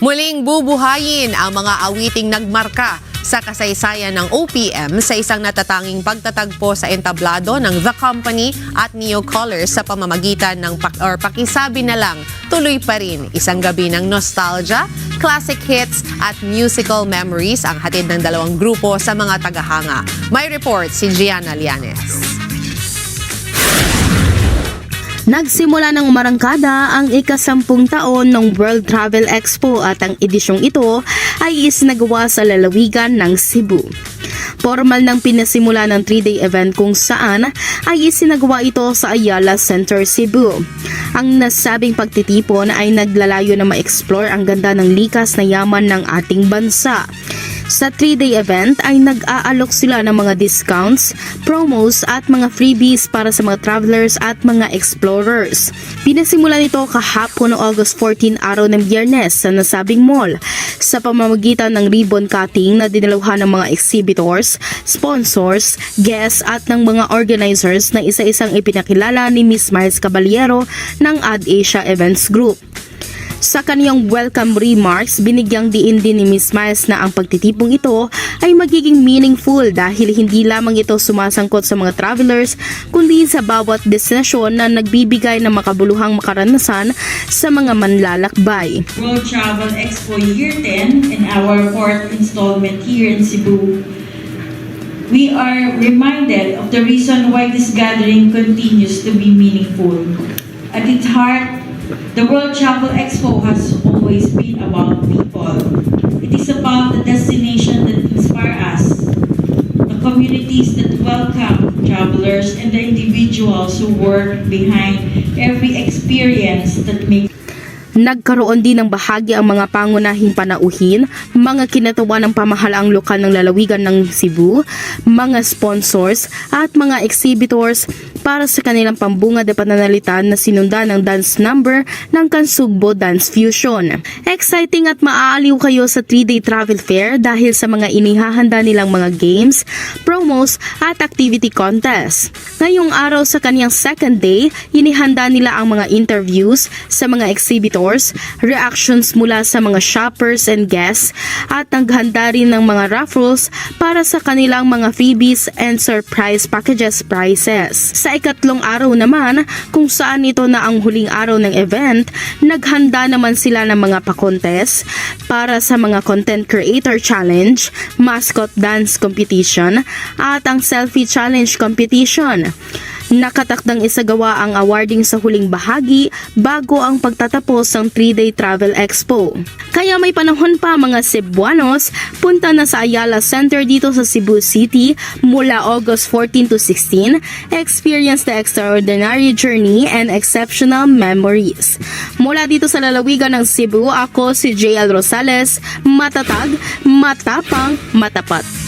Muling bubuhayin ang mga awiting nagmarka sa kasaysayan ng OPM sa isang natatanging pagtatagpo sa entablado ng The Company at Neo Colors sa pamamagitan ng pakisabi na lang, tuloy pa rin isang gabi ng nostalgia, classic hits at musical memories ang hatid ng dalawang grupo sa mga tagahanga. May report si Gianna Lianes. Nagsimula ng marangkada ang ika-10 taon ng World Travel Expo at ang edisyong ito ay isinagawa sa lalawigan ng Cebu. Formal nang pinasimula ng 3-day event kung saan ay isinagawa ito sa Ayala Center, Cebu. Ang nasabing pagtitipon ay naglalayo na ma-explore ang ganda ng likas na yaman ng ating bansa. Sa 3-day event ay nag-aalok sila ng mga discounts, promos at mga freebies para sa mga travelers at mga explorers. Pinasimula nito kahapon noong August 14, araw ng Biyernes sa nasabing mall sa pamamagitan ng ribbon cutting na dinaluhan ng mga exhibitors, sponsors, guests at ng mga organizers na isa-isang ipinakilala ni Ms. Miles Caballero ng AdAsia Events Group. Sa kaniyang welcome remarks, binigyang diin din ni Ms. Miles na ang pagtitipong ito ay magiging meaningful dahil hindi lamang ito sumasangkot sa mga travelers kundi sa bawat destinasyon na nagbibigay ng makabuluhang makaranasan sa mga manlalakbay. World Travel Expo Year 10 in our 4th installment here in Cebu. We are reminded of the reason why this gathering continues to be meaningful. At its heart, the World Travel Expo has always been about people. It is about the destination that inspire us, the communities that welcome travelers, and the individuals who work behind every experience that makes. Nagkaroon din ng bahagi ang mga pangunahing panauhin, mga kinatawa ng pamahalaang lokal ng lalawigan ng Cebu, mga sponsors at mga exhibitors para sa kanilang pambungad na pananalitan na sinundan ng dance number ng Kansugbo Dance Fusion. Exciting at maaaliw kayo sa 3-day travel fair dahil sa mga inihahanda nilang mga games, promos at activity contest. Ngayong araw sa kaniyang second day, inihanda nila ang mga interviews sa mga exhibitors, reactions mula sa mga shoppers and guests at naghanda rin ng mga raffles para sa kanilang mga freebies and surprise packages prizes. Sa ikatlong araw naman, kung saan ito na ang huling araw ng event, naghanda naman sila ng mga pa-contest para sa mga content creator challenge, mascot dance competition at ang selfie challenge competition. Nakatakdang isagawa ang awarding sa huling bahagi bago ang pagtatapos ng 3-day travel expo. Kaya may panahon pa mga Cebuanos, punta na sa Ayala Center dito sa Cebu City mula August 14 to 16, experience the extraordinary journey and exceptional memories. Mula dito sa lalawigan ng Cebu, ako si JL Rosales, matatag, matapang, matapat.